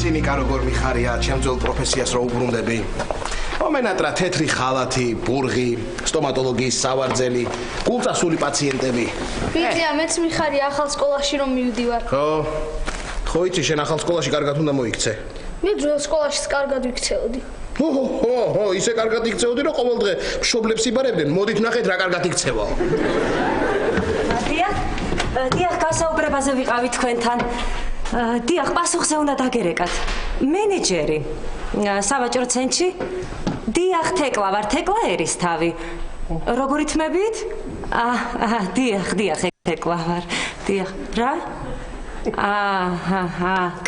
ცინიკა როგორ მიხარია ჩემ ძველ პროფესიას რო უბრუნდები. მომენატრა თეთრი ხალათი, ბურღი, სტომატოლოგიის სავარძელი, გულწასული პაციენტები. ვიდია, მეც მიხარია ახალ სკოლაში რომ მივდივარ. ხო იცი შენ ახალ სკოლაში კარგად უნდა მოიქცე. მე ძველ სკოლაშიც კარგად ვიქცეოდი. ხო, ისე კარგად იქცეოდი რომ ყოველ დღე მშობლებს იბარებდნენ. მოდით ნახეთ რა კარგად იქცევაო. დიახ, გასაუბრებაზე ვიყავი თქვენთან. დიახ, პასუხზე უნდა დაგერეკათ. მენეჯერი სავაჭრო ცენტრში? დიახ, თეკლა ვარ, თეკლა ერისთავი. როგორი თმებით? დიახ, თეკლა ვარ. დიახ, რა?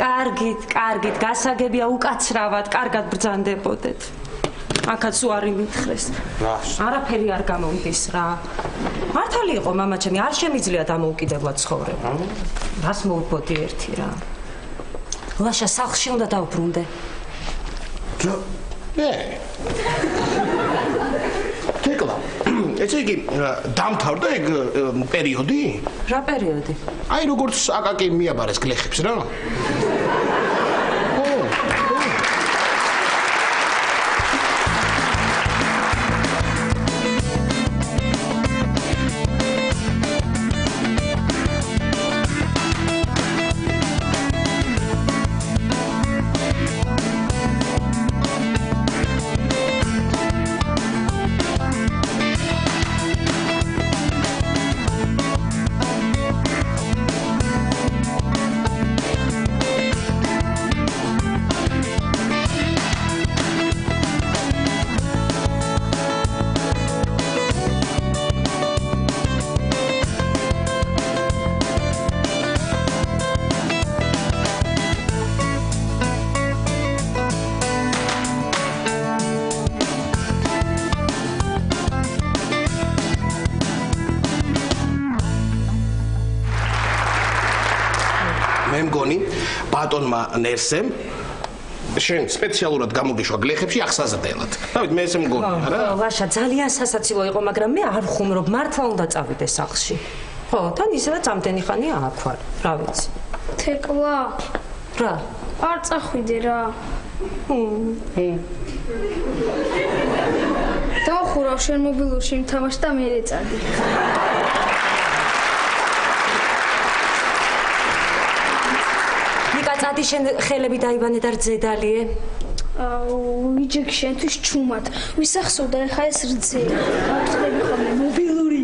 კარგით, გასაგებია უკაცრავად, კარგად ბრძანდებოდეთ. აქაც უარი მითხრეს. არაფერი არ გამომდის რა. მართალი იყო მამაჩემი, არ შემიძლია დამოუკიდებლად ცხოვრება. რას მოუგოდი ერთი რა. ლაშა სახლში უნდა დავბრუნდე. თეკლა, ესე იგი დამთავრდა ეგ პერიოდი? რა პერიოდი? აი როგორც აკაკი მიაბარეს გლეხებს რა. მე მგონი ბატონმა ნერსემ შენ სპეციალურად გამოგიშვა გლეხებში ახსაზრდელად. დავით მე ესე მგონი, არა? ლაშა ძალიან სასაცილო იყო, მაგრამ მე არ ხუმრობ, მართლა უნდა წავიდე სახლში. ხო, თან ისედაც ამდენი ხანია აქ ვარ, რა ვიცი. თეკლა. რა? არ წახვიდე რა. დავხურავ შენ მობილურში მითამაშ და მე ეწადი. წადი შენ ხელები დაიბანე და რძედალიე. ვიჯექ შენთვის ჩუმად. ვისახსოვდა ეხა ეს რძე. აღწევი ხოლმე მობილური.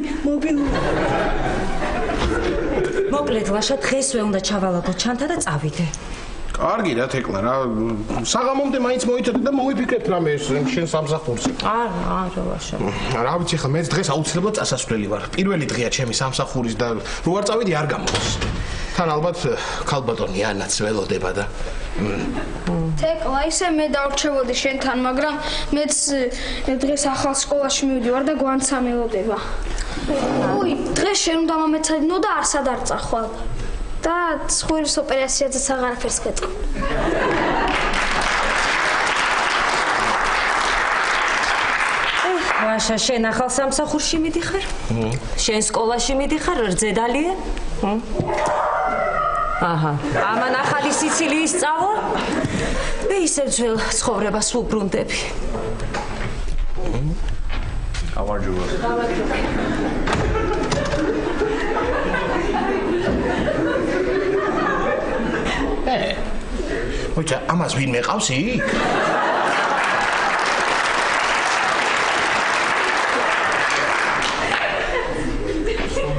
მოკლედ ლაშა დღესვე უნდა ჩავალაგო ჩანთა და წავიდე. კარგი რა თეკლა რა. საღამომდე მაინც მოიწოდე და მოვიფიქრებთ რამე შენ სამსახურზე. არა ლაშა. რა ვიცი ხა მეც დღეს აუცილებლად წასასვლელი ვარ. პირველი დღეა ჩემი სამსახურის და რო არ წავიდი არ გამოდის. თან ალბათ ქალბატონი ანაც ველოდება და თეკლა ისე მე დავრჩევოდი შენთან, მაგრამ მეც დღეს ახალ სკოლაში მივდივარ და გვანცა მელოდება. დღეს შენ უნდა მომეცადინო და არსად არ წახვალ. და ცხვირის ოპერაციაზეც აღარაფერს გეტყვი. ლაშა შენ ახალ სამსახურში მიდიხარ? შენ სკოლაში მიდიხარ, რძედალიე? ამან ახალი სიცილიის სწავლა? მე ისევ ძველ ცხოვრებას ვუბრუნდები. გამარჯობა. მოიცა, ამას ვინ მეყავს იქ?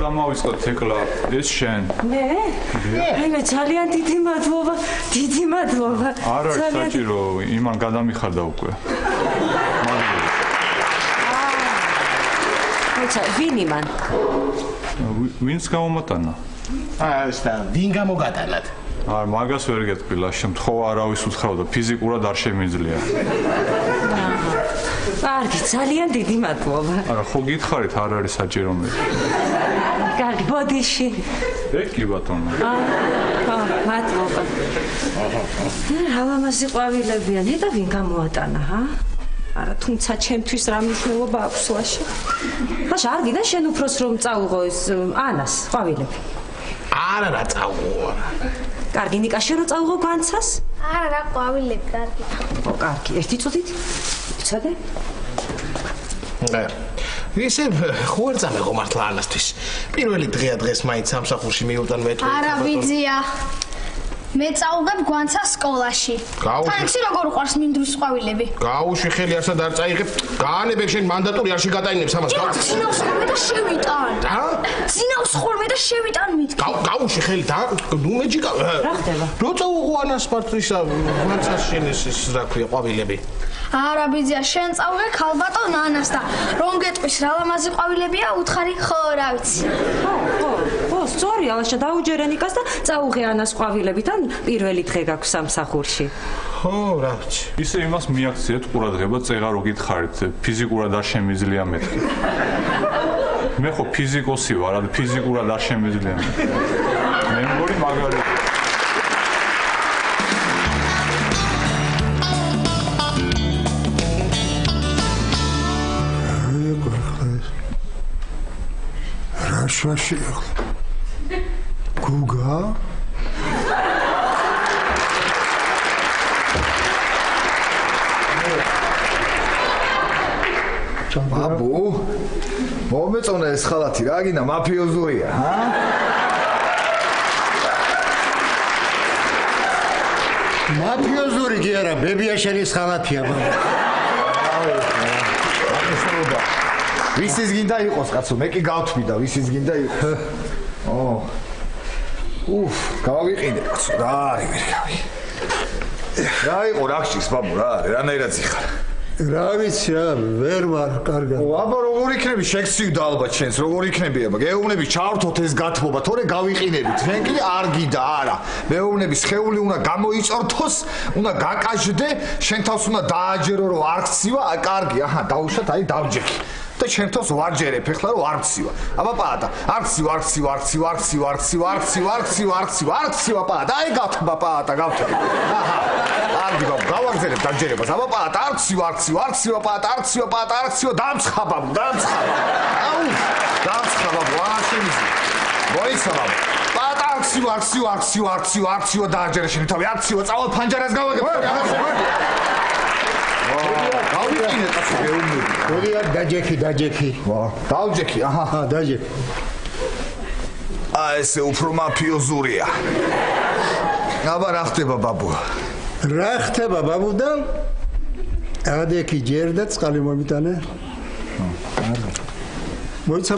გამოვისკოთ თეკლა, ეს შენ. მე? მე ძალიან დიდი მადლობა. არ არის საჭირო, იმან გადამიხარდა უკვე. მოიცა, ვინ იმან? ვინც გამომატანა? ეს და ვინ გამოგატანათ? არ მაგას ვერ გეტყვი, ლაშა, თხოვა არავის უთხრავდა, ფიზიკურად არ შემიძლია. კარგი, ძალიან დიდი მადლობა. არა, ხო გითხარით, არ არის საჭირო მე. კარგი, ბოდიში. ეკი ბატონო. მადლობა. ალამაზი ყვავილებია, ნეტა ვინ გამოატანა, არა, თუმცა ჩემთვის რა მნიშვნელობა აქვს ლაშა? ლაშა, არ გინდა შენ უფროს რომ წაუღო ეს ანას ყვავილები? არა წავღო. კარგი ნიკაში რო წავღო განცას? არა რა ყვავილები კარგი. ო კარგი, ერთი წუთით. იცოდე? ისე ხوار წამეღო მართლა ანასთვის. პირველი დღეა დღეს მაინც სამსახურში მივუტან მეტყვი. არა ვიძია. მე წავუგებ გვანცას სკოლაში. თან იცი როგორ უყვარს მინდვრის ყვავილები? გაუშვი ხელი არსად არ წაიღებ. გაანებებ შენ მანდატური არში გადაინებს ამას. ძინავს ხოლმე და შევიტან. და? ძინავს ხოლმე და შევიტან მითქი. გაუშვი ხელი და ნუ მეჯიკა. რა ხდება? რო წავუღო ანას პარტრისა გვანცას შენ ეს რა ქვია ყვავილები. არა ბიძია შენ წავუგე ქალბატონ ანას და რომ გეტყვის რა ლამაზი ყვავილებია უთხარი ხო რა ვიცი. ხო, სწორია, ლაშა დაუჯერე ნიკას და წაუღე ანას ყვავილებიდან პირველი დღე გაქვს სამსახურში. ხო, რა ვიცი. ისე იმას მიაქციეთ ყურადღება, წეღა რო გითხარით, ფიზიკურად არ შემიძლია მეთქი. მე ხო ფიზიკოსი ვარ, და ფიზიკურად არ შემიძლია. მე მგონი მაგარია. Raşvaşı Guga Babu, მომეწონა ეს ხალათი რა გინდა მაფიოზურია, ჰა? მაფიოზური კი არა, ბებიაშენის ხალათია, ბაბუ. ვისის გინდა იყოს კაცო, მე კი გავთმიდა, ვისის გინდა იყოს. უფ, გავიყიდე კაცო, რა არის მე გავი. რა იყო რახშის ბაბუ რა არის, რანაირად იხარ? რა ვიცი რა, ვერ ვარ კარგად. აბა როგორ იქნები შეგცივდა ალბათ შენს, როგორ იქნები აბა, გეუბნები ჩავრთოთ ეს გათმობა, თორე გავიყინებით. შენ კი არ გიდა არა. მეუბნები სხეული უნდა გამოიწორთოს, უნდა გაკაჟდე, შენ თავს უნდა დააჯერო რომ არ ქცივა, კარგი, აჰა, დაუშვათ, აი დავჯექი. და შენ თავს ვარჯერებ ახლა რომ არ ქცივა. აბა პაატა, არ ქცივა პაატა, აი გავთქვა პაატა, გავთქვა. აჰა. არგი გავაგზავნებ დაჯერებას. აბა პაატა, არ ქცივა პაატა, დამცხა ბაბუ, დამცხა. აუ, დამცხა ბაბუ, რა შემიზი. მოიცავ. პაატა არ ქცივა, დააჯერე შენი თავი, არ ქცივა, წავალ ფანჯარას გავაგებ. გავიყინე კაცო გეუბნები. გორია დაჯექი. დავჯექი, აჰა, დაჯექი. ესე უფრო მაფიოზურია. აბა რა ხდება ბაბუ? რა ხდება ბაბუ და ადექი ჯერ და წყალი მომიტანე. მოიცა.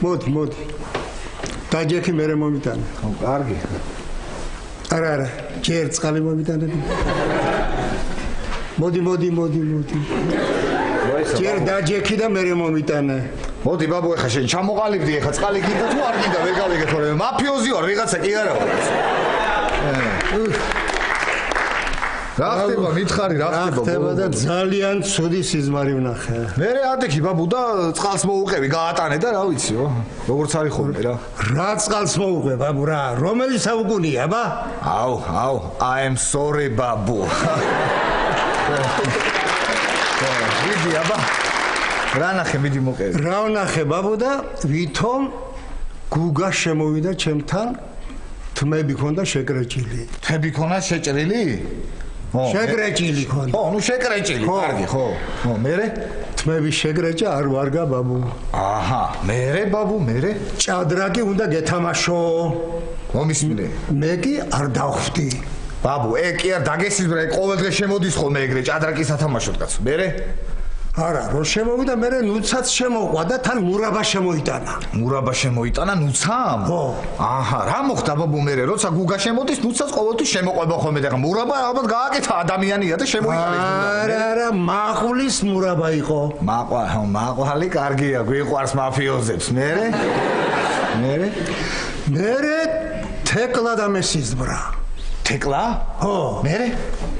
მოდი. დაჯექი მე მომიტანე. კარგი. არა, ჯერ წყალი მომიტანე. მოდი. ჯერ დაჯექი და მე მომიტანე. მოდი ბაბუ ეხა შენ ჩამოყალიბდი ეხა წყალი გინდა თუ არ გინდა ვერ გავიგე თორე მაფიოზი ვარ ვიღაცა კი არა ვარ. რა ხდება მითხარი რა ხდება და ძალიან ცუდი სიზმარი ვნახე. მე ადექი ბაბუ და წყალს მოუყევი გაატანე და რა ვიციო როგორც არის ხოლმე რა. რა წყალს მოუყე ბაბუ რა რომელი საუკუნეა ბა? აუ I am sorry ბაბუ. ვიდი აბა რა ნახე მიდი მოყევი. რა ვნახე ბაბუ და ვითომ გუგა შემოვიდა ჩემთან თმები ქონდა შეკრეჭილი. თმები ქონდა შეჭრილი? შეკრეჭილი ქონდა. ნუ შეკრეჭილი, კარგი, ხო. მერე? თმები შეკრეჭა არ ვარგა ბაბუ. აჰა, მერე ბაბუ, მერე? ჭადრაკი უნდა გეთამაშო. მომისმინე. მე კი არ დავხვდი. ბაბუ, კი არ დაგესიზმრა, ყოველდღე შემოდის ხოლმე ეგრე ჭადრაკის ათამაშოთ კაცო. მერე? არა, რო შემოვიდა მე ნუცაც შემოყვა და თან მურაბა შემოიტანა. მურაბა შემოიტანა ნუცამ? ხო. აჰა, რა მოხდა ბაბუ მერე, როცა გუგა შემოდის, ნუცაც ყოველთვის შემოყვება ხოლმე და მურაბა ალბათ გააკეთა ადამიანია და შემოიტანეს. არა, მაყulis მურაბა იყო. მაყვალი კარგია, გვიყვარს მაფიოზებს. მერე? მერე თეკლა და მესიზმრა. თეკლა? ხო. მერე?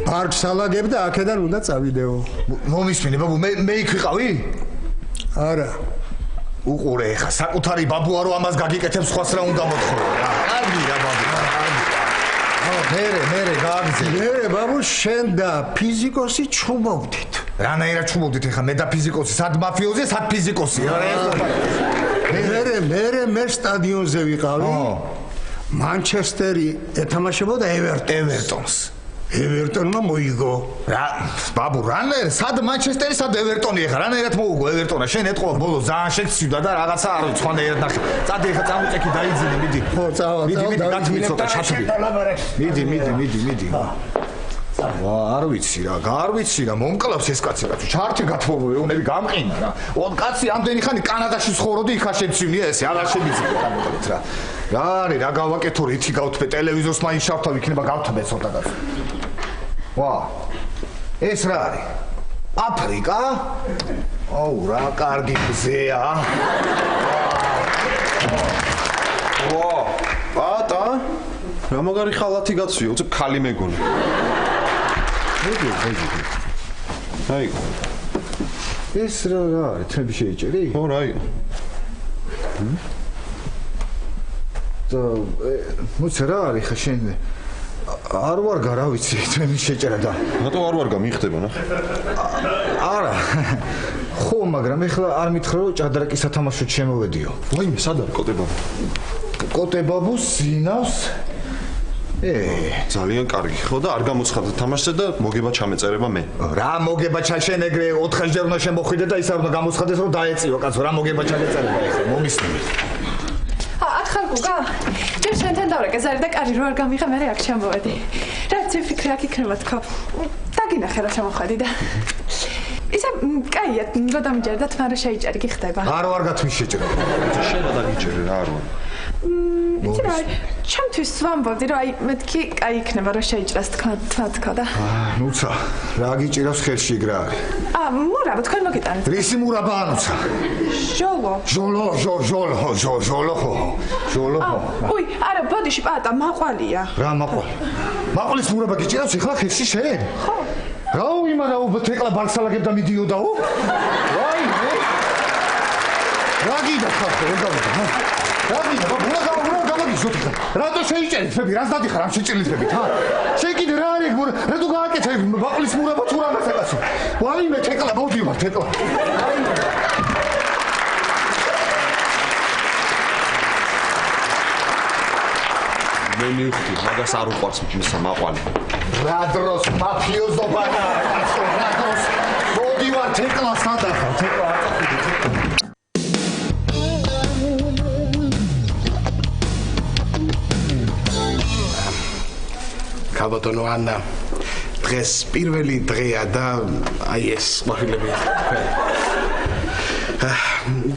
პარკს ალაგებ და აქედან უნდა წავიდეო. მომისმინე ბაბუ, მე იქ ვიყავი? არა. უყურე ხა, საკუთარი ბაბუა რო ამას გაგიკეთებს, სხვას რა უნდა მოთხოვო რა. კარგია ბაბუ, კარგია. მერე გააგზავნე. მერე ბაბუ შენ და ფიზიკოსი ჩუმოვდით. რანაირად ჩუმოვდით ხა, მე და ფიზიკოსი, სად მაფიოზია, სად ფიზიკოსი? მე სტადიონზე ვიყავი. მანჩესტერი ეთამაშებოდა ევერტონს. ევერტონმა მოიგო. რა, ბაბუ, რანაირ სად მანჩესტერი, სად ევერტონი ხარ? რანაირად მოუგო ევერტონმა? შენ ეთყობა ბოლო ძალიან შეგცივდა და რაღაცა არ ვიცი, სხვანაირად ნახე. წადი ხა წამოწექი დაიძინე, მიდი. ხო, წავა. მიდი, გათვლი ცოტა ჩათვლი. მიდი. ვა, არ ვიცი რა, მომკლავს ეს კაცი რა. ჩარტი გათხოვეუნები გამყინა რა. ონ კაცი ამდენი ხანი კანადაში ცხოვრობდი, იქა შემცვინია ესე, აღარ შემიძლია გამოდეთ რა. რა არის, რა გავაკეთო, რითი გავთბე, ტელევიზორს მაინც შავთავ იქნება გავთბე ცოტა და. ვა, ეს რა არის? აფრიკა? აუ, რა კარგი გზეა. ვა, პატა, რა მაგარი ხალათი გაცვია, უცებ ხალი მეგონი. აი, ეს რა არის? თრები შეიჭერი? ხო, რა იყო? მოიცა რა არის ხა შენ? არ ვარგა რა ვიცი, თრები შეჭერა და. რატო არ ვარგა მიხდება ნა? არა. ხო, მაგრამ ეხლა არ მითხრა რომ ჭადრაკის სათამაშოდ შემოვედიო. ვაიმე, სად არის კოტებაბუ? კოტებაბუს ზინავს? ძალიან კარგი, ხო და არ გამოცხადდა თამაშზე და მოგება ჩამეწერება მე. რა მოგება ჩაშენ ეგრე 4-ჯერ უნდა შემოხვიდე და ისა უნდა გამოცხადეს რომ დაეწიო კაცო, რა მოგება ჩაგეწერება ეხლა, მომისმენთ. ათხარ გუგა, ჯერ შენთან დავრეკე ზარი და კარი რო არ გამიღე, მე აქ ჩამოვედი. რაც ვიფიქრე აქ იქნება თქო. დაგინახე რა ჩამოხვედი და ისა კაია, რო დამიჯერდათ, მაგრამ შეიჭერი გიხდება. არ ვარ გათმის შეჭერა. შენ რა დაგიჭერე რა არ ვარ. იცი რა, ჩემთვის ვამბობდი რომ აი მეთქი კაი იქნება რომ შეიჭრას თქვა და. ნუცა, რა გიჭირავს ხელში ეგ რა არის? მურაბა, თქვენ მოგიტანეთ. რისი მურაბა ანუცა? ჟოლო ხო. უი, არა, ბოდიში პატა, მაყვალია. რა მაყვალი? მაყვალის მურაბა გიჭირავს ეხლა ხელში შენ? ხო. რა იმანა უბოთ ეხლა ბარსალაგებ და მიდიოდაო? ვაი, რა გიდა ხარ, რა გავიდა? რა გიდა, გამოგიზოთ ხა. რატო შეიჭერი თები, რას დადიხარ ამ შეჭრილთებით, ჰა? შენ კიდე რა არის, რატო გააკეთე მაყვალის მურაბა თუ რამას აკაცო? ვაიმე, ეკლა მოვდივარ, ეკლა. მე მივხვდი, მაგას არ უყვარს მისა მაყვალი. რა დროს მაფიოზობანა, კაცო, რა დროს მოვდივარ, ეკლა სადახარ, ეკლა აწახიდი. ქალბატონო ანა, დღეს პირველი დღეა და აი ეს მოხილები.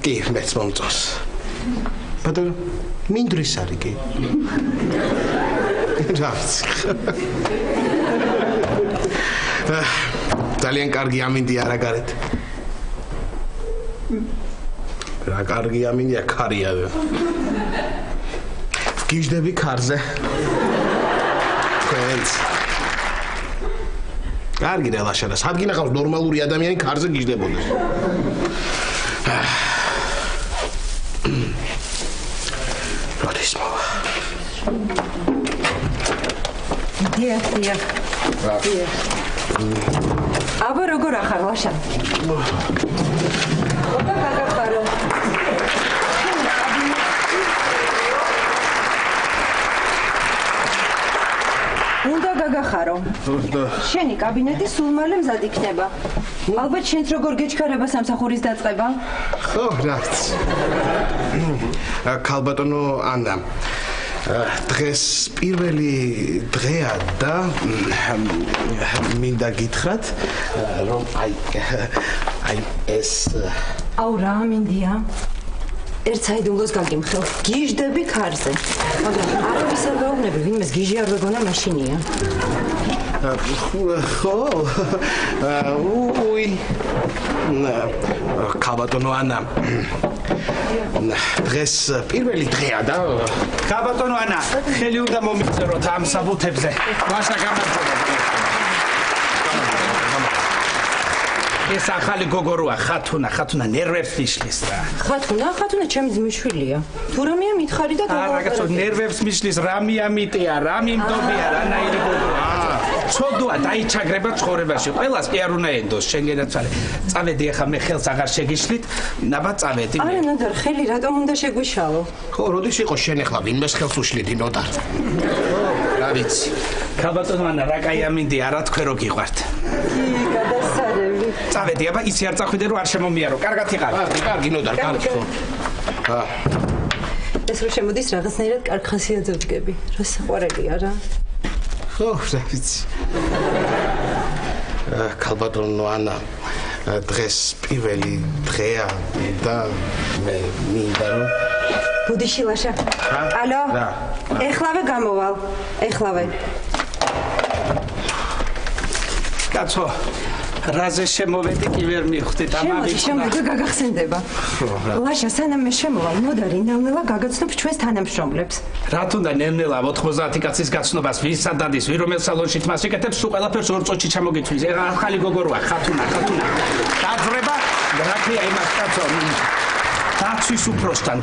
კი, მეც მომწონს. ბატონო, მინდრის არის კი? რა ვიცი. ძალიან კარგი ამინდი არა გარეთ. რა კარგი ამინდია ქარია. გიждები ქარზე. კარგი რელაშანა, სადგი ნახავს ნორმალური ადამიანი ქარზე გიждდებოდეს. როდისმოვა. დიახ. აბა როგორ ახარ ლაშა? ობა გაგახარო. უნდა გაგახარო. შენი კაბინეტი სულ მალე მზად იქნება. ალბათ შენც როგორ გეჩქარება სამსახურის დაწყება? ხო, რაც. ქალბატონო ანა, დღეს პირველი დღეა და მინდა გითხრათ, რომ აი ეს აუ რა მინდია? ერთ საიდუმლოს გაგიმხელ. გიждები ქარზე. მაგრამ არავის არ გაუგნები, ვინმეს გიჟი არ ვეგონა მაშინია. ხო. უი. ქალბატონო ანა. დღეს პირველი დღეა და ქალბატონო ანა, ხელი უნდა მომიწეროთ ამ საბუთებზე. ვაშა გამარჯობა. ეს ახალი გოგო როა, ხათუნა ნერვებს მიშლის რა. ხათუნა ჩემი ძმისშვილია. თუ რამეა მითხარი და არა, კაცო, ნერვებს მიშლის, რამია მიტია, რამი მდობია, რანაირი გოგოა. ცოდოა დაიჩაგრება ცხოვრებაში. ყველას კი არ უნდა ენდოს, შენგენაც ვარ. წავედი ახლა მე ხელს აღარ შეგიშლით, ნაბა წავედი. არა, ნოდარ, ხელი რატომ უნდა შეგვიშალო? ხო, როდის იყო შენ ახლა ვინმეს ხელს უშლიდი ნოდარ? რა ვიცი. ქალბატონო ანა, რა კაი ამინდი, არა თქვენ რო გიყვართ. კი, გადასარევი. წავედი, აბა იცი არ წახვიდე რომ არ შემომიარო. კარგად იყავ. კარგი ნოდარ, კარგი ხო. ეს რო შემოდის რაღაცნაირად კარგ ხასიათზე ვდგები. რა საყვარელია რა. ხო, რა ვიცი. ქალბატონო ანა, დღეს პირველი დღეა და მე მინდა რომ ბუდიში ლაშა. ალო? ეხლავე გამოვალ. ეხლავე. კაცო, რაზე შემოვედი კი ვერ მივხვდით ამავე. შემოდი გაგახსენდება. ლაშა, სანამ მე შემოვალ, ნოდარი ნელ-ნელა გაგაცნობს ჩვენს თანამშრომლებს. რა თუნდა ნელ-ნელა 90 კაცის გაცნობას ვის სადადის, ვინ რომელ სალონში თმას იკეთებს, სულ ყველაფერს ორ წუთში ჩამოგიწვის. ეხლა ახალი გოგო როა, ხათუნა. დაძრება, რა ქვია იმას კაცო.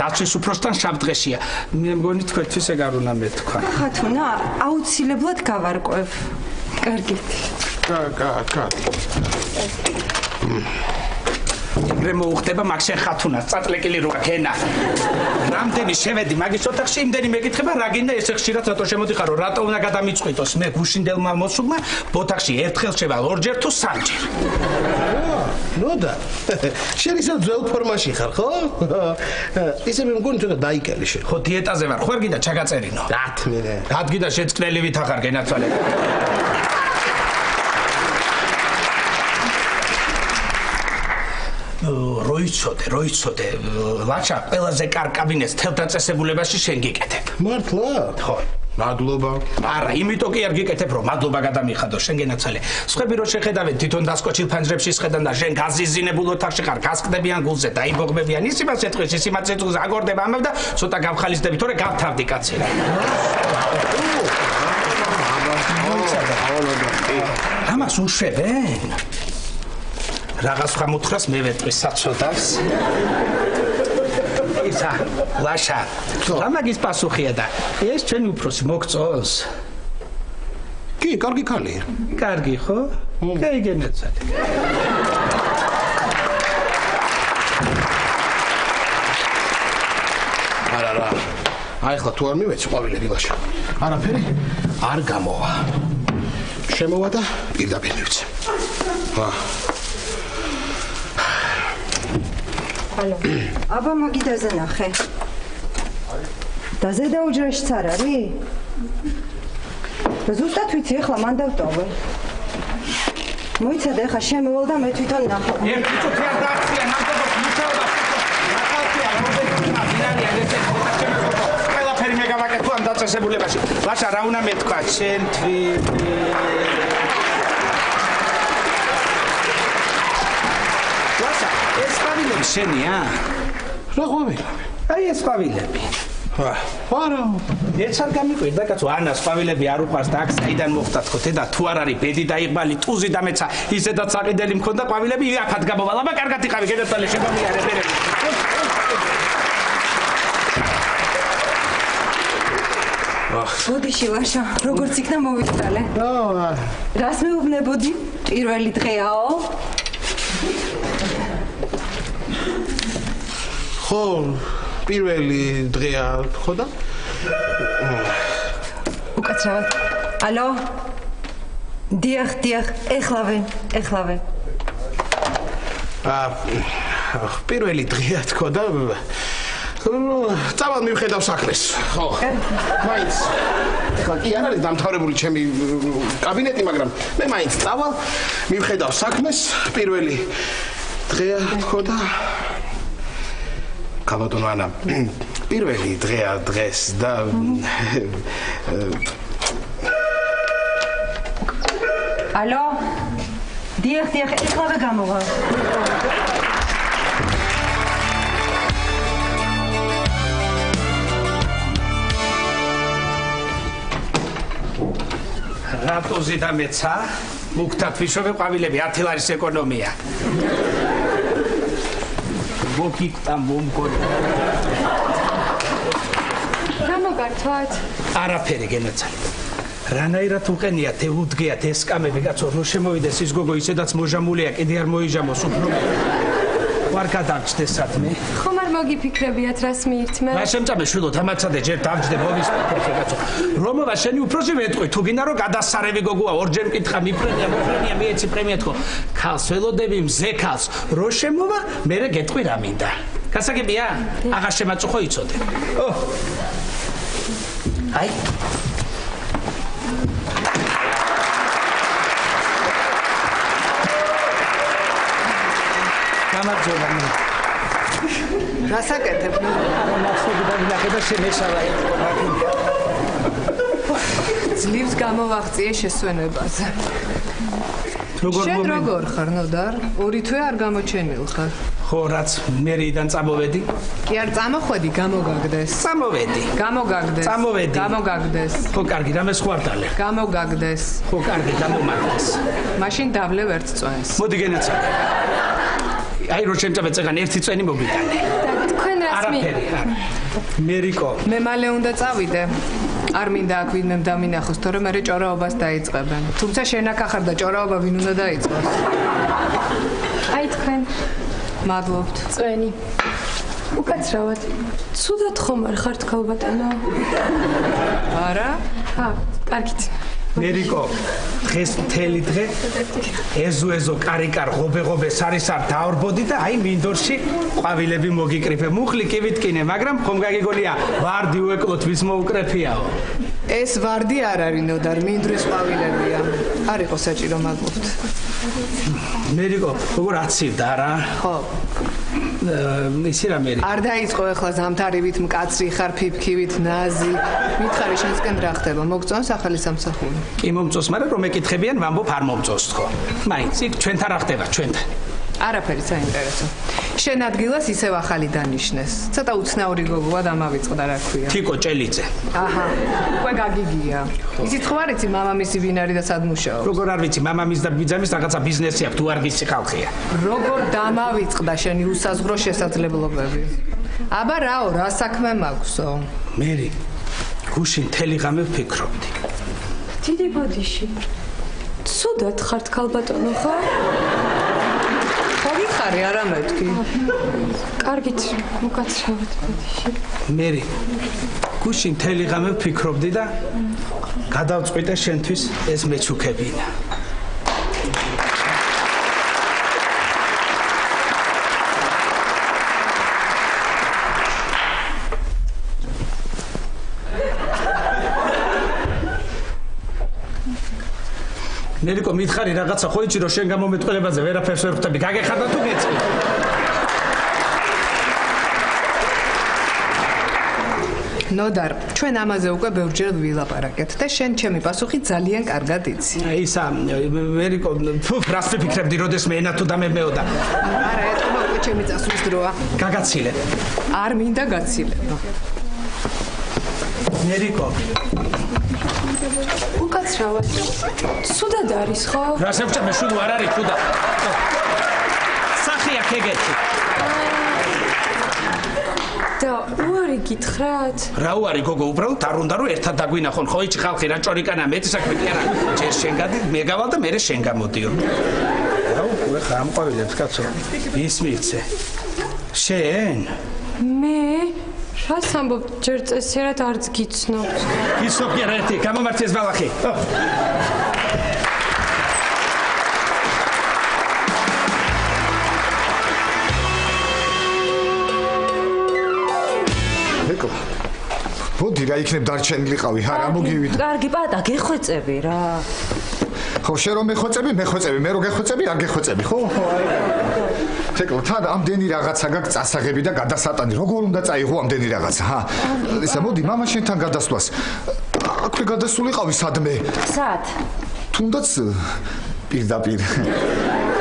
დაცვის უფროსთან შაბდღეშია. მე მგონი თქვენთვის ეგ არ უნდა მეთქვა. ხათუნა, აუცილებლად გავარკვევ. კარგით. კარგი. ეგრე მოუხდება მაგ შენ ხათუნას, წაწლეკილი როა ქენა. რამდენი შევედი მაგის ოთახში, იმდენი მეკითხება რა გინდა ესე ხშირად რატო შემოდიხარო, რატო უნდა გადამიწყვიტოს მე გუშინდელმა მოსულმა ბოთახში ერთხელ შევალ, ორჯერ თუ სამჯერ. ნოდა. შენ ისე ძველ ფორმაში ხარ, ხო? ისე მე მგონი ცოტა დაიკელი შენ. ხო, დიეტაზე ვარ, ხო არ გინდა ჩაგაწერინო. დათმირე. რადგინდა შეწყნელი ვითახარ გენაცვალე. როიცოდე, ლაჩა, ყველაზე კარგ კაბინეტს თელ დაწესებულებაში შენ გიკეთებ. მართლა? ხო. მადლობა. არა, იმიტომ კი არ გიკეთებ, რომ მადლობა გადამიხადო, შენ გენაცვალე. სხვები რო შეხედავენ თვითონ დასკოჩილ ფანჯრებში შედან და შენ გაზიზინებულ ოთახში ხარ, გასკდებიან გულზე, დაიბოღბებიან, ის იმას ეთქვის, ის იმას ეთქვის, აგორდება ამავე და ცოტა გავხალისდები, თორე გავთავდი კაცი რა. ამას უშვებენ? რაღაც ხა მოთხრას მე ვეტყვის საწოდავს. ისა, ლაშა. რა მაგის პასუხია და ეს ჩვენი უფროსი მოგწონს? კი, კარგი ქალია. კარგი ხო? გაიგენაცალე. არა. აი ხლა თუ არ მივეცი ყვავილები ლაშა. არაფერი არ გამოვა. შემოვა და პირდაპირ მივცე. ალო. აბა მაგიდაზე ნახე. და ზედა უჯრაშიც არ არის? და ზუსტად ვიცი, ახლა მან დავტოვე. მოიცადე, ახლა შემოვალ და მე თვითონ ნახო. ერთი წუთი არ დაახსია, ნამდვილად მუშაობა. ნახალწია, რომელი დინარია ესე ყველაფერი მე გავაკეთო ამ დაწესებულებაში. ლაშა, რა უნდა მეთქვა, შენ თვით. ეს ყვავილები შენია? რა ყვავილები? აი ეს ყვავილები. არა. ეს არ გამიყვირდა კაცო, ანას ყვავილები არ უყვარს და აქ საიდან მოხდა თქო, და თუ არ არის ბედი დაიღბალი, ტუზი დამეცა, ისედაც საყიდელი მქონდა ყვავილები, აქად გამოვალ, აბა კარგად იყავი, გადაწალე შემომიარე. ბოდიში ლაშა, როგორც იქნა მოვიწყალე. რას მეუბნებოდი? პირველი დღეაო? ხო, პირველი დღეა, ხო და? უკაცრავად. ალო? დიახ, ეხლავე. პირველი დღეა თქო და წავალ მივხედავ საქმეს. ხო. მაინც. ეხლა კი არ არის დამთავრებული ჩემი კაბინეტი, მაგრამ მე მაინც წავალ მივხედავ საქმეს. პირველი დღეა თქო და ქალბატონო ანა, პირველი დღეა დღეს და ალო? დიახ, ეხლავე გამოვალ. რატოზე და მეცა? მუქთად ვიშოვე ყვავილები 10 ლარის ეკონომია. მოგიკტა მომგონი. გამოგართვათ. არაფერი გენაცალე. რანაირად უყენიათ უდგეათ ეს კამები კაცო რო შემოვიდეს ის გოგო ისედაც მოჟამულია კიდე არ მოიჟამოს უფრო. ვარ გადაგჭდეს სათმე. ხომ არ მოგიფიქრებიათ რას მიირთმევ? რა შემწამე შვილო დამაცადე ჯერ დავჯდე მოვისპირე კაცო. რომობა შენი უფროსი მეტყვი თუ გინდა რომ გადასარევი გოგოა ორჯერ მკითხა მიფრენია მოფრენია მიეცი პრემიათქო. ქალს ველოდები მზე ქალს რო შემოვა მერე გეტყვი რა მინდა. გასაგებია? აღარ შემაწუხო იცოდე. აი გამარჯობა. რასაკეთებ? მახსოვდი და ვილახე და შემეშალა. ძლივს გამოვაღწიე შესვენებაზე. შენ როგორ ხარ ნოდარ? ორი თვე არ გამოჩენილ ხარ. ხო რაც მერიდან წამოვედი? კი არ წამოხვედი, გამოგაგდეს. წამოვედი. გამოგაგდეს. წამოვედი. გამოგაგდეს. ხო კარგი, რამე სხვარტალე. გამოგაგდეს. ხო კარგი, გამომაგდეს. მაშინ დავლევ ერთ წვენს. მოდი გენაცალე. აი რო შემწამე წეგან ერთი წვენი მოგიტანე. თქვენ რას არაფერი. მერიკო. მე მალე უნდა წავიდე. არ მინდა აქ ვინმე დამინახოს, თორემ მე ჭორაობას დაიწყებენ. თუმცა შენ აქ ახარ და ჭორაობა ვინ უნდა დაიწყოს? აი თქვენ. მადლობთ. წვენი. უკაცრავად. ცუდად ხომ არ ხართ ქალბატონო? არა? კარგით. მერიკო, დღეს მთელი დღე ეზო კარიკარ ღობე სარისარ დავრბოდი და აი მინდორში ყვავილები მოგიკრიფე. მუხლი კი ვიტკინე, მაგრამ ხომ გაგიგონია ვარდი უეკლოთ ვის მოუკრეფიაო. ეს ვარდი არ არის ნოდარ, მინდვრის ყვავილებია. არ იყო საჭირო, მადლობთ. მერიკო, როგორ აცივდა რა? ხო. ისი რა მერი? არ დაიწყო ახლა ზამთარივით მკაცრი ხარ, ფიფქივით ნაზი. მითხარი შენსკენ რა ხდება? მოგწონს ახალი სამსახური? კი მომწონს, მაგრამ რომ ეკითხებიან, ვამბობ არ მომწონს თქო. მაინც იქ ჩვენთან რა ხდება, ჩვენთან? არაფერი საინტერესო. შენ ადგილას ისევ ახალი დანიშნეს. ცოტა უცნაური გოგოა დამავიწყდა რა ქვია. თიკო ჭელიძე. აჰა. უკვე გაგიგია. ისიც ხო არ იცი მამამისი ვინ არის და სად მუშაობს? როგორ არ ვიცი, მამამის და ბიძამის რაღაცა ბიზნესი აქვს, თუ არ გიცი ხალხია. როგორ დამავიწყდა შენი უსაზღვრო შესაძლებლობები? აბა რაო, რა საქმე მაქვსო? მერი, გუშინ მთელი ღამე ვფიქრობდი. დიდი ბოდიში. ცუდად ხართ ქალბატონო ხო? ხარი არა მეთქი. კარგით, მოგაცრავად ბოდიში. მერი, გუშინ მთელი ღამე ვფიქრობდი და გადავწყვიტე შენთვის ეს მეჩუქებინა. მერიკო მითხარი რაღაცა ხო იცი რომ შენ გამომეტყველებაზე ვერაფერს ვერ ხვდები გაგეხარდა თუ გეწი ნოდარ ჩვენ ამაზე უკვე ბევრჯერ ვილაპარაკეთ და შენ ჩემი პასუხი ძალიან კარგად იცი ისა მერიკო რას ვიფიქრებდი როდესმე ენა თუ დამემეოდა არა ეთქმა უკვე ჩემი წასვლის დროა გაგაცილე არ მინდა გაცილება მერიკო უკაცრავად სუდად არის ხო? რა შევჭამე შულო არ არის თუდა სახია ქეგეთი და უარი გითხრათ? რა უარი გოგო უბრალოდ არ უნდა რომ ერთად დაგვინახონ ხო იცი ხალხი რა ჭორიკანა მეტი საქმე კი არა ჯერ შენ გადი მე გავალ და მე შენ გამოდიო რა უკვე ხამყვავილებს კაცო ის მივცე შენ მე რას ამბობ ჯერ წესიერად არც გიცნობთ გიცნობ კი არა ერთი გამომართეს ბალახი მოდი რა იქნებ დარჩენილიყავი რა მოგივიდა კარგი პატა გეხვეწები რა ხო შენ რომ მეხვეწები მე რო გეხვეწები არ გეხვეწები ხო თეკლო თან ამდენი რაღაცა გაქვს წასაღები და გადასატანი როგორ უნდა წაიღო ამდენი რაღაცა ჰა ისა მოდი მამა შენთან გადასვლას აქვე გადასულიყავი სადმე სად თუნდაც პირდაპირ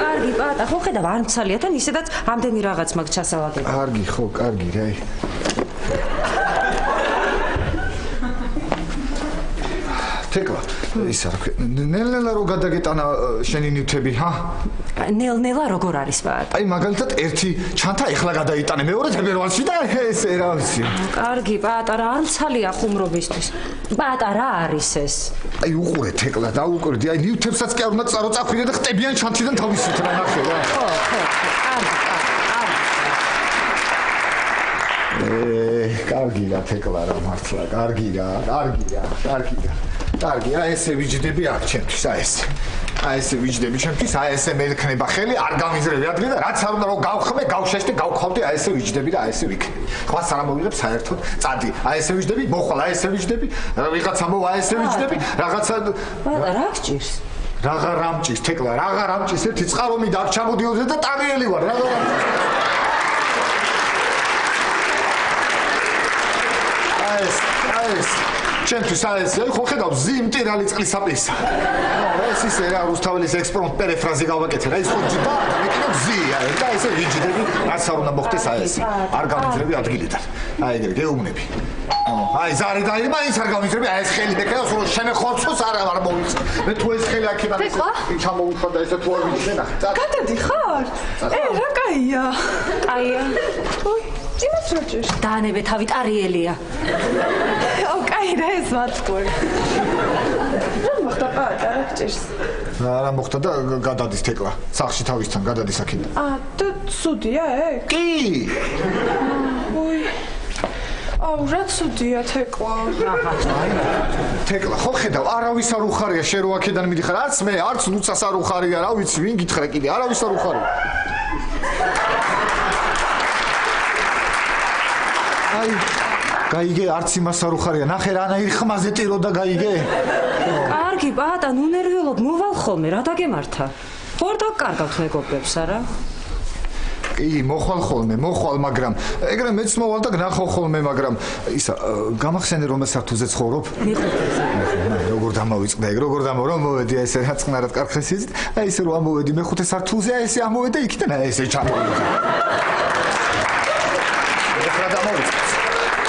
კარგი პატა ხო ხედავ არ მცალია თან ისედაც ამდენი რაღაც მაგ ჩასავაგები კარგი ხო კარგი რაი თეკლა ისა რა ქვია ნელ-ნელა რო გადაგეტანა შენი ნივთები ჰა ნელ-ნელა როგორ არის ბატონო? აი მაგალითად ერთი ჩანთა ეხლა გადაიტანე მეორე თებერვალში და ესე რა ვიცი კარგი პატარა არ მცალია ხუმრობისთვის პატარა არის ეს აი უყურე თეკლა დაუკვირდი აი ნივთებსაც კი არ უნდა წაროწაფრინე და ხტებიან ჩანთიდან თავისით რა ნახე რა ხო კარგი რა თეკლა რა მართლა კარგი რა ესე ვიჯდები აქ ჩემთვის აი ესე ვიჯდები ჩემთვის აი ესე მეკნება ხელი არ გამიზრები ადრე და რაც არ უნდა რომ გავხმე გავშეშდე გავქავდე აი ესე ვიჯდები და აი ესე ვიქნები ხვას არ ამოვიღებ საერთოდ წადი აი ესე ვიჯდები მოხვალ აი ესე ვიჯდები ვიღაცა მოვა აი ესე ვიჯდები რაღაცა რა გჭირს რაღა რამჭის თეკლა რაღა რამჭის ერთი წყარომი და აქ ჩამოდიოდი და ტანიელი ვარ რაღა ეს ჩემთვის ეს ხო ხედავ ზიმტირალი წყლისაპირისა ეს ისე რა რუსთაველის ექსპრომტ პერეფრაზი გავაკეთე რა ის ხო ჯდა მეკინო ზია და ესე ვიჯდები რაც არ უნდა მოხდეს აი ეს არ გამიძრები ადგილიდან აი ეგრე გეუბნები აი ზარი და მაინც არ გამიძრები აი ეს ხელი მეკინოს რომ შენ ხორცოს არ მოვიხსნ მე თუ ეს ხელი აქედან ჩამოვიხვა და ესე თუ არ ვიჯდე გადადი ხარ რა კაია ой იმას რა ჭირს დაანებე თავი ტარიელია კაი რა ეს მათქური რა მოხდა პატარა ჭირს რა მოხდა და გადადის თეკლა სახში თავისთან გადადის აქედან და ცუდია ეგ კი ой აუ რა ცუდია თეკლა თეკლა ხო ხედავ არავის არ უხარია შენ რო აქედან მიდიხარ არც მე არც ლუცას არ უხარია რა ვიცი ვინ გითხრა კიდე არავის არ უხარია აი გაიგე არც იმას არ უხარია ნახე რანაირ ხმაზე ტირო და გაიგე კარგი პატა ნუ ნერვიულობ მოვალ ხოლმე რა დაგემართა ხوار დაგკარგავთ მეგობრებს არა კი მოხვალ მაგრამ ეგრე მეც მოვალ და გნახავ ხოლმე მაგრამ ისა გამახსენე რომ საფთუზე ცხოვრობ როგორ დამავიწყდა ეგ როგორ რომ მოვედი აი ესე რაწყნარად კარგხეს იზით აი ესე რომ ამოვედი მეხუთე საფთუზე აი ესე ამოვედი იქიდან აი ესე ჩამოვედი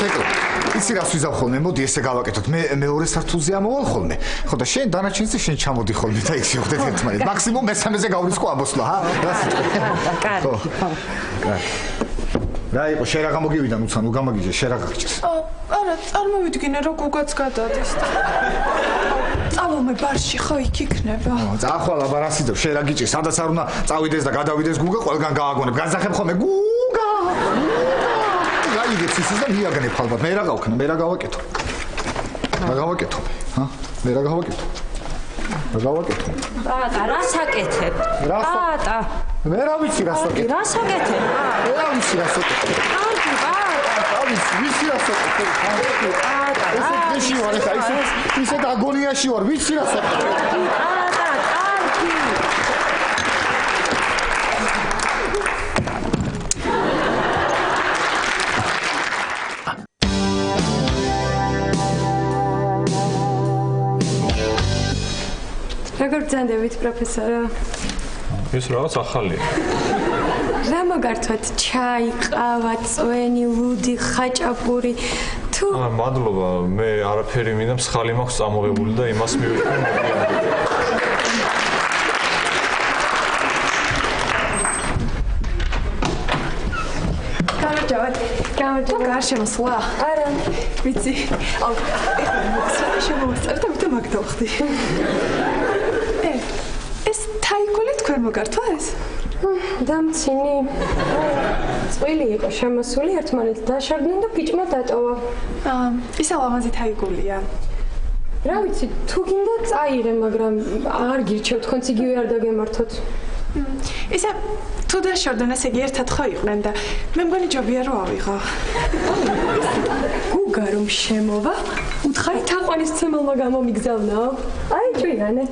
თეკლა ისი რას ვიზავ ხოლმე მოდი ესე გავაკეთოთ მე მეორე საფთულზე ამოვალ ხოლმე ხო და შენ დანარჩენზე შენ ჩამოდი ხოლმე და იქ შევხვდეთ ერთმანეთს მაქსიმუმ მესამეზე გავრისკო ამოსვლა ჰა კარგი რა იყო შენ რა გამოგივიდან უცან უგამაგიჟე შენ რა გაგჭირს არა წარმოვიდგინე რომ გუგაც გადადის და წავომე ბარში ხო იქ იქნება წახვალ აბა რა სიდო შენ რა გიჭირს სადაც არ უნდა წავიდეს და გადავიდეს გუგა ყველგან გააგონებ განზახებ ხოლმე გუგა იგეც ისე და მიაგნებ ალბათ მე რა გავქნა მე რა გავაკეთო ჰა მე რა გავაკეთო პატა რას აკეთებ პატა მე რა ვიცი რას აკეთებ რას აკეთებ მე რა ვიცი რას აკეთებ კარგი პატა ვიცი რას აკეთებ პატა ესე დეში ვარ ეხა ისე აგონიაში ვარ ვიცი რას აკეთებ პატა კარგი როგორ ბრძანდებით პროფესორო? ეს რაღაც ახალია. რა მოგართვათ ჩაი, ყავა, წვენი, ლუდი, ხაჭაპური თუ მადლობა, მე არაფერი მინდა მსხალი მაქვს წამოღებული და იმას მივიღე. გამარჯობა, გარშემოსვლა? არა. ვიცი. აუ, ეხლა შემოვასწარ და მე მაგდავხდი. ეს თაიკული თქვენ მოგართვა ეს? დამცინი. წვილი იყო შემოსული, ერთმანეთს დაშორდნენ და ბიჭმა დატოვა. ისა ლამაზი თაიკულია. რა ვიცი, თუ გინდა წაიღე, მაგრამ არ გირჩევ, თქვენც იგივე არ დაგემართოთ. ისა თუ დაშორდნენ, ესე იგი ერთად ხო იყვნენ და მე მგონი ჯობია რომ ავიღო. გუგა რომ შემოვა, უთხარი თაყვანის ცემელმა გამომიგზავნაო. აი ჭვიანე.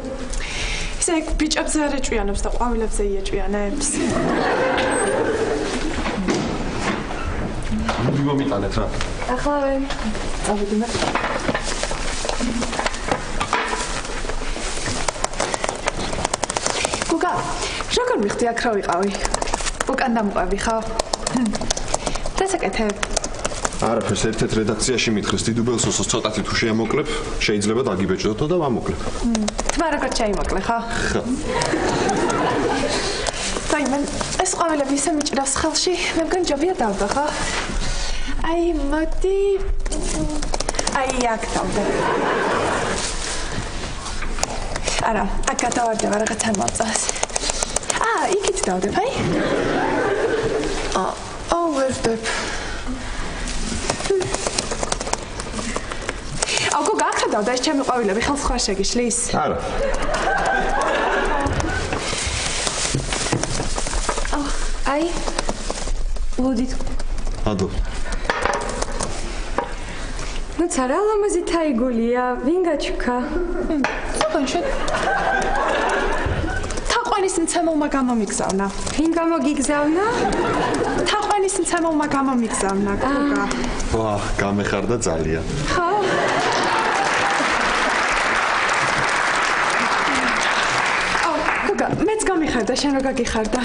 ისე ბიჭებზე არ ეჭვიანებს და ყვავილებზე იეჭვიანებს. მოდი მომიტანეთ რა. ახლა წავედი მე. გუგა, როგორ მიხდი აქ რა ვიყავი? უკან დამყვები ხო? დასაკეთებ. არაფერს ერთ-ერთ რედაქციაში მითხრეს დიდუბელს უსოს ცოტათი თუ შეამოკლებ, შეიძლება დაგიბეჭდოთო და ვამოკლებ. თმა როგორ ჩაიმოკლე ხო? ხო. საიმონ, ეს ყვავილები ისე მიჭრავს ხელში, მე მგონი ჯობია დავდო ხო? აი, მოდი. აი, აქ დავდო. არა, აქ გადავარდება რაღაცა მოწას. იქით დავდებ, აი? ვერდებ. გოგა, აქ დავდა ეს ჩემი ყვავილები ხელს ხარ შეგიშლის? არა. აი, ლოდით. ადო. ну цара ламази тайгулия вингачка სულ თაყვანის მცემელმა გამომიგზავნა. ვინ გამოგიგზავნა? თაყვანის მცემელმა გამომიგზავნა, გოგა. ვა, გამეხარდა ძალიან. ხო? გოგა, მეც გამიხარდა, შენ რო გაგიხარდა.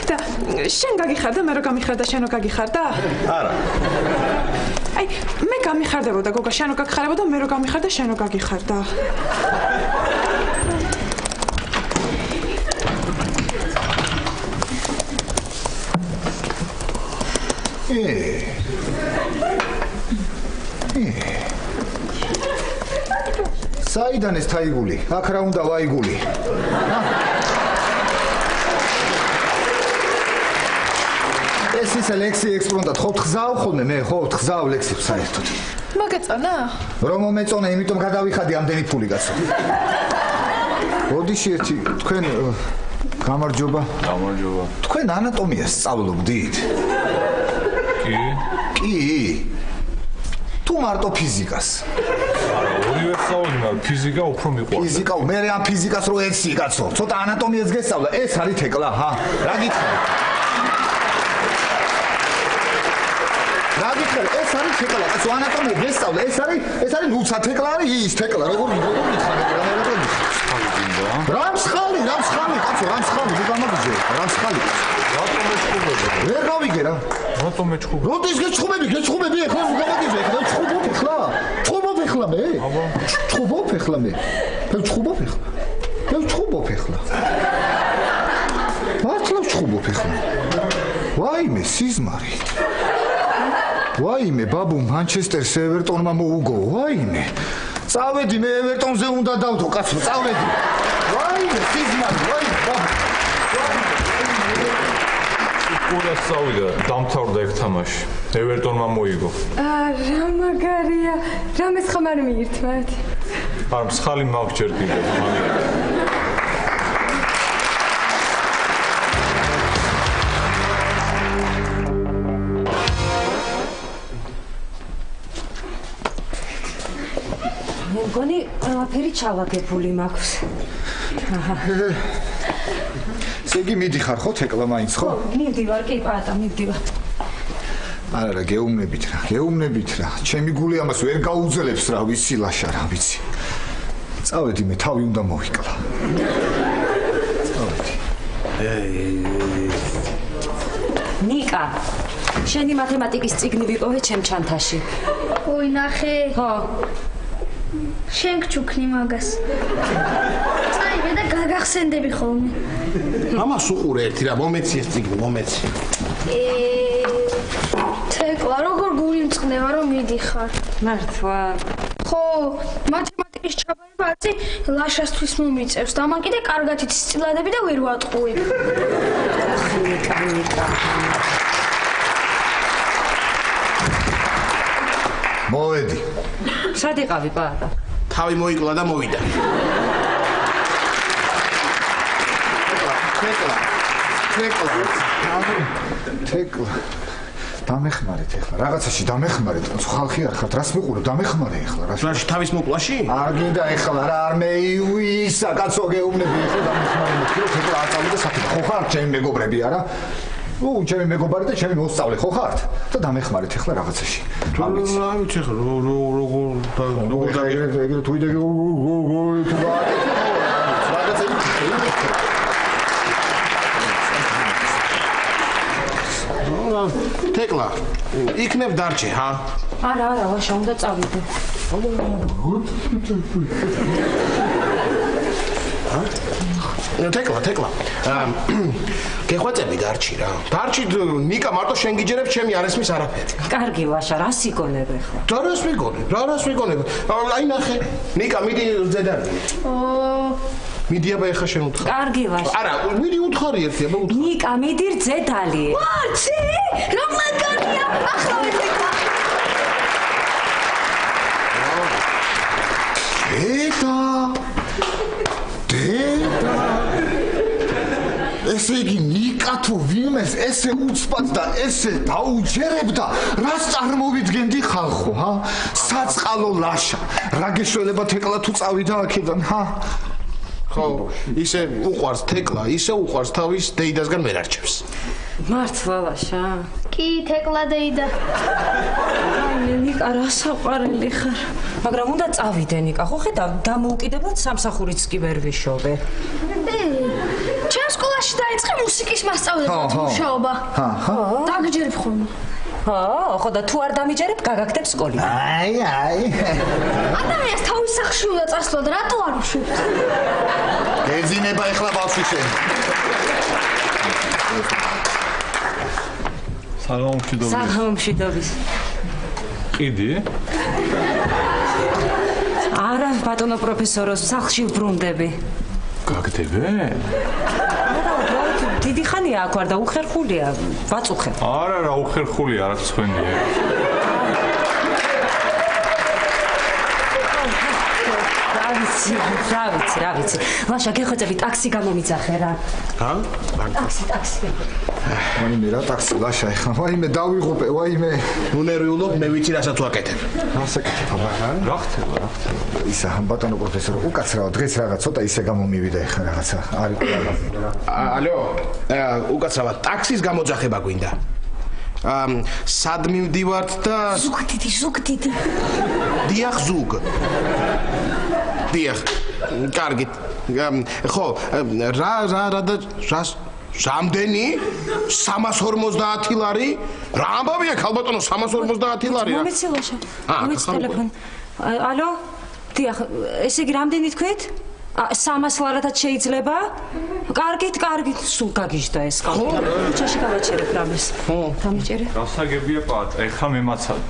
და შენ გაგიხარდა, მე რო გამიხარდა, შენ რო გაგიხარდა? არა. აი, მე გამიხარდებოდა, გოგა, შენ რო გაგხარებოდა, მე რო გამიხარდა, შენ რო გაგიხარდა. საიდან ეს თაიგული? აქ რა უნდა ვაიგული? ეს ისე ლექსი ექსპრონტად ხო თხზავ ხოლმე მე ხო თხზავ ლექსებს საერთოდ. მოგეწონა? რომ მომეწონა, იმიტომ გადავიხადი ამდენი ფული კაცო. ოდიში ერთი თქვენ გამარჯობა. გამარჯობა. თქვენ ანატომიას სწავლობდით? კი. კი. თუ მარტო ფიზიკას. არა, ორივე სწავლობდი, მაგრამ ფიზიკა უფრო მიყვარდა. ფიზიკა, მე ამ ფიზიკას რო ეცი კაცო. ცოტა ანატომიას გესწავლა, ეს არის თეკლა, ჰა? რა გითხარი? რა გითხარი? ეს არის თეკლა, კაცო, ანატომია გესწავლა, ეს არის ნუცა თეკლა არის ის თეკლა, როგორ გითხარი? რა მსხალი, კაცო, რა მსხალი, მე გამაგიჟე, რა მსხალი. რატომ მეჩხუბები? ვერ გავიგე რა. რატომ მეჩხუბები? როდის გეჩხუბები, ეხლა გამაგიჟე, ეხლა ჩხუბობ ეხლა. ჩხუბობ ეხლა მე. ჩხუბობ ეხლა მე. ჩხუბობ ეხლა. მართლა ჩხუბობ ეხლა. ვაიმე, სიზმარი. ვაიმე, ბაბუ, მანჩესტერს ევერტონმა მოუგო, ვაიმე. წავედი მე ევერტონზე უნდა დავდო, კაცო, წავედი. ვაიმე, სიზმარი, ვაიმე, ბაბუ. კურას წავიდა, დამთავრდა ეგ თამაში. ევერტონმა მოიგო. რა მაგარია. რამეს ხომ არ მიირთმევთ? არ მსხალი მაქვს ჯერ კიდევ. მეგონი ყველაფერი ჩავაგებული მაქვს. სეგი მიდიხარ ხო თეკლა მაინც ხო? მივდივარ, კი პატა, მივდივარ. არა, გეუბნებით რა. ჩემი გული ამას ვერ გაუძლებს რა, ვიცი ლაშა რა, ვიცი. წავედი მე, თავი უნდა მოვიკლა. წავედი. ნიკა, შენი მათემატიკის წიგნი ვიპოვე ჩემ ჩანთაში. ოი, ნახე. ხო. შენ გჩუქნი მაგას. წაიღე და გაგახსენდები ხოლმე. ამას უყურე ერთი რა, მომეცი ეს წიგნი, მომეცი. თეკლა, როგორ გული მწყდება რომ მიდიხარ? მართლა. ხო, მათემატიკის ჩაბარებაცი ლაშასთვის მომიწევს და მან კიდე კარგად იცის წილადები და ვერ ვატყუებ. ნიკა. მოვედი. სად იყავი პატა? თავი მოიკლა და მოვიდა. თეკლა. დამეხმარეთ ეხლა, რაღაცაში დამეხმარეთ, ხალხი არ ხართ, რას მიყურებ, დამეხმარე ეხლა, რას? რაში თავის მოპლაში? არ გინდა ეხლა რა, არ მეივისა, კაცო გეუბნები ეხლა დამეხმარე მეთქი, რომ თეკლა აწავიდა საფრთხე. ხო ხარ ჩემი მეგობრები არა? ჩემი მეგობარი და ჩემი მოსწავლე ხო ხართ? და დამეხმარეთ ეხლა რაღაცაში. რა ვიცი ეხლა როგორ ეგრე თუ იდე თეკლა იქნებ დარჩე ჰა არა ვაშა უნდა წავიდე თეკლა გეხვეწები დარჩი რა დარჩი ნიკა მარტო შენ გიჯერებ ჩემი არ ესმის არაფერი კარგი ვაშა რას იგონებ ახლა რას მიგონებ აი ნახე ნიკა მიდი ზედარი მიდი აბა ეხა შენ უთხარ კარგი ვაშა არა მიდი უთხარი ერთი აბა უთხარ ნიკა მიდი ზედალი ვარცი რა მაგარია ახლა ვეთქა დედა ესე იგი ნიკა თუ ვინმეს ესე უცბად და ესე დაუჯერებდა რას წარმოვიდგენდი ხალხო ჰა საწყალო ლაშა რა გეშველება თეკლა თუ წავიდა აქედან ჰა ხო ისე უყვარს თეკლა ისე უყვარს თავის დეიდასგან ვერ არჩევს მართლა ვაშა კი თეკლა დეიდა აი ნიკა რა საყვარელი ხარ მაგრამ უნდა წავიდე ნიკა ხო ხედავ დამოუკიდებლად სამსახურიც კი ვერ ვიშოვე ჩემ სკოლაში დაიწყე მუსიკის მასწავლებლად მუშაობა ხო დაგჯერებ ხოლმე ხო და თუ არ დამიჯერებ გაგაგდებ სკოლიდან აი ადამიანს თავის სახლში უნდა წასვლა და რატო არ უშვებს ეძინება ეხლა ბავშვი შენ საღამომშვიდობის ყიდი არა ბატონო პროფესორო სახლში ვბრუნდები გაგდებე დიდი ხანია აქ ვარ და უხერხულია ვაწუხებ არა რა უხერხულია რა ცხენია რა ვიცი ვაშა გეხვეწები ტაქსი გამომიძახე რა ჰა ტაქსი ვაიმე რა ტაქსი ლაშა ეხლა ვაიმე დავიღუპე ვაიმე ნუ ნერვიულო მე ვიცი რასაც ვაკეთებ რასაკეთებ აბა რა ხდება ისა ბატონო პროფესორო უკაცრავ დღეს რაღაც ცოტა ისე გამომივიდა ეხლა რაღაცა არის ალო უკაცრავად ტაქსის გამოძახება გვინდა სად მივდივართ და ზუგდიდი დიახ ზუგ დიახ კარგი ხო რა და რამდენი 350 ლარი რა ამბავია ქალბატონო 350 ლარი რა მომეცი ვაშა მომეცი ტელეფონი ალო დიახ ესე იგი რამდენი თქვით 300 ლარათაც შეიძლება? კარგით, სულ გაგიჟდა ეს ხალხი. ქუჩაში გავაჩერებ რამეს. დამიჭერე. გასაგებია პატ, ეხა მემაცადე.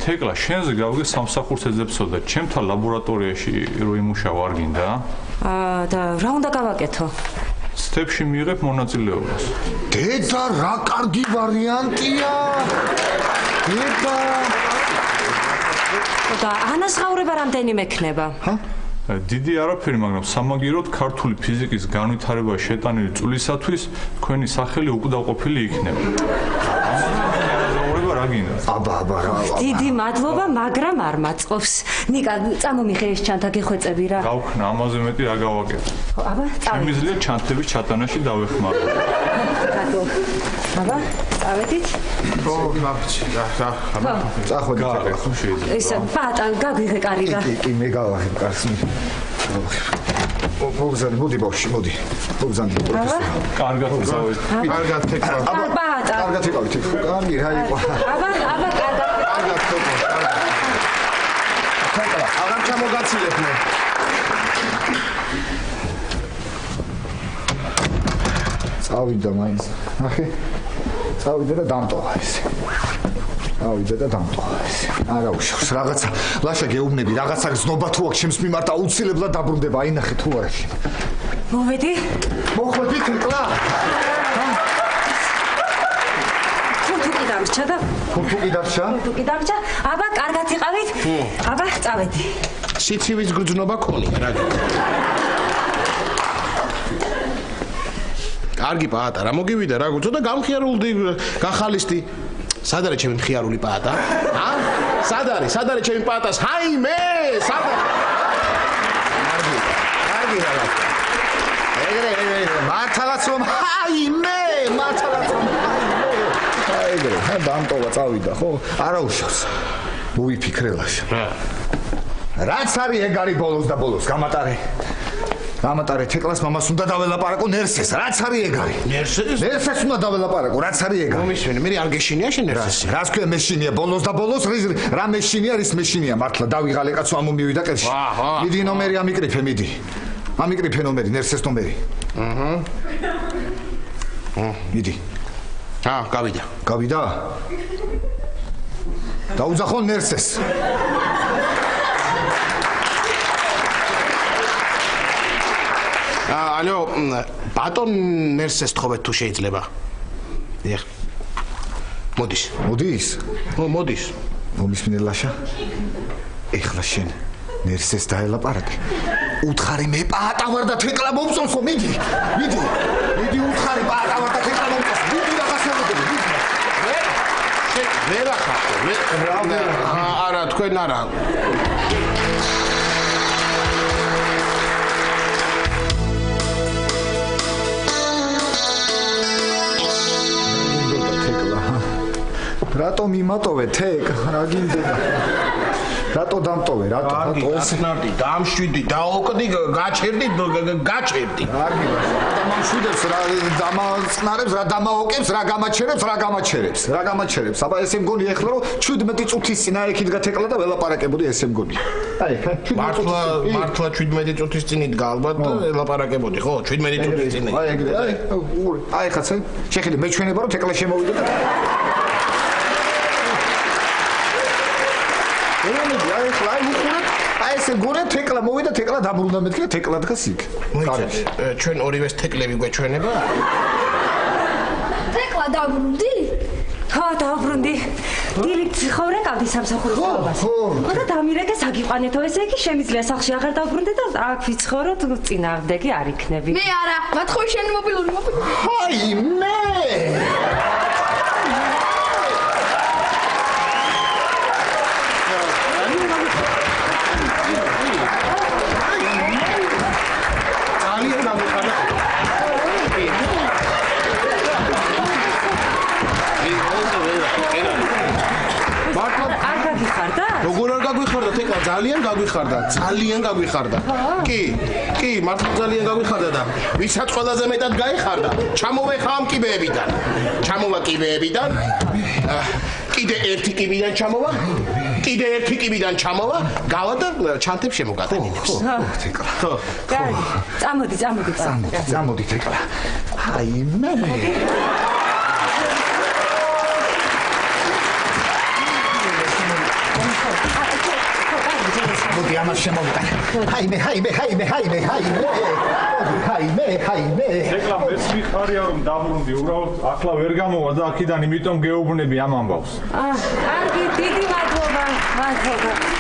თეკლა, შენზე გავიგე სამსახურს ეძებსო და ჩემთან ლაბორატორიაში რო იმუშავა არ გინდა? და რა უნდა გავაკეთო? სტეპში მიიღებ მონაწილეობას. დედა, რა კარგი ვარიანტია. დედა. და ანაზღაურება რამდენი მექნება? დიდი არაფერი, მაგრამ სამაგიეროდ ქართული ფიზიკის განვითარებაში შეტანილი წვლისათვის თქვენი სახელი უკდავყოფილი იქნება. რა გინდა? აბა რა. დიდი მადლობა, მაგრამ არ მაწყობს. ნიკა, წამომიხე ეს ჩანთა გეხვეწები რა. გავქნა, ამაზე მეტი რა გავაკეთე. აბა, შემიძლია ჩანთების ჩატანაში დავეხმარო. რატო? აბა, წავედით? ხო, ვაფჩი, რა. წახვედი რა ხო შეიძლება. ეს პატა, გაგვიღე კარი რა. კი, მე გავახებ კარს. მოგზავნე, მოდი ბავშვი, მოდი. მოგზავნე. კარგად წავედი. კარგად თეკლა. აბა, კარგად იყავით. კარგი რა იყო. აბა, კარგად. კარგად თეკლა. აღარ ჩამოგაცილებ მე. წავიდა მაინც. ნახე. წავიდა და დამტოვა ესე. არა უშავს, რაღაცა ლაშა გეუბნები, რაღაცა გზნობა თუ აქვს ჩემს მიმართ აუცილებლად დაბრუნდება, აი ნახე თუ არა შენ. მოვედი? მოხვედი თეკლა. თუკი დამრჩა და? თუკი დამრჩა. აბა, კარგად იყავით? აბა, წავედი. სიცივის გრძნობა ქონია, რა გიქ. კარგი პაატა, რა მოგივიდა, რა გუწო და გამხიარულდი, გახალისდი. სად არის ჩემი მხიარული პაატა? სად არის ჩემი პაატას? ჰაიმე, სად არის? კარგი რა. ეგრე, მართალაც რომ ჰაიმე. ეგრე, დამტოვა წავიდა, ხო? არა უშავს. მოვიფიქრე ლაშა. რა. რაც არის ეგ არის ბოლოს და ბოლოს გამატარე თეკლას მამას უნდა დაველაპარაკო ნერსეს რაც არის ეგ არის ნერსეს უნდა დაველაპარაკო რაც არის ეგ მომისმენი მე არ გეშინია შენ ნერსეს რას ქვია მეშინია ბოლოს და ბოლოს რა მეშინია რის მეშინია მართლა დავიღალე კაცო ამომივიდა კერში მიდი ნომერი ამიკრიფე მიდი ამიკრიფე ნომერი ნერსეს ნომერი მიდი გავიდა დაუძახო ნერსეს ალო ბატონ ნერსეს თხოვეთ თუ შეიძლება დიახ მოდის მოდის მომისმინელაშა ეხლა შენ ნერსეს დაელაპარაკე უთხარი მე პაატა ვარ და თეკლა მომწონს ხო მიდი უთხარი პაატა ვარ და თეკლა მომწონს მიდი რაღაცებოდები ვერ ახახო არა თქვენ არა რატო მიმატოვე თეკ რა გინდება რატო დამტოვე რატო ასნარდი დამშვიდი დაოკდი გაჩერდი არ გიბას დამამშვიდებს რა დამაწყნარებს რა დამაოკებს რა გამაჩერებს აბა ესე მგონი ეხლა რომ 17 წუთის წინ აიქით გათეკლა და ველაპარაკებოდი ესე მგონი აი მართლა 17 წუთის წინ იდგა ალბათ და ველაპარაკებოდი ხო 17 წუთის წინ აი ხაცა შეხედე მეჩვენება რომ თეკლა შემოვიდა და აი ესე გორე თეკლა მოვიდა თეკლა დაბრუნდა მეთქე თეკლა დგას იქ ჩვენ ორივეს თეკლები გვეჩვენება თეკლა დაბრუნდი ხო დაბრუნდი დილით ხოვრენ გავდი სამსახურის ხობას ხო და დამირეკე საგიყვანეთო ესე იგი შემიძლია სახლში აღარ დაბრუნდე და აქ ვიცხოვრო თუ წინააღმდეგი არ იქნები მე არა მათხოვი შენ მობილური აი მე ძალიან გაგვიხარდა. კი, მართლა ძალიან გაგვიხარდა და ვისაც ყველაზე მეტად გაიხარდა, ჩამოვეხა ამ კიბეებიდან. კიდე ერთი კიბიდან ჩამოვა, გავა და ჩანთებს შემოგატანინებს. ხო. წამოდი თეკლა. აი მე მოდი ამას შემოვიტან. ჰაიმე. თეკლა მეც მიხარია რომ დაბრუნდი, უბრალოდ ახლა ვერ გამოვა და აქედან იმიტომ გეუბნები ამ ამბავს. კარგი, დიდი მადლობა.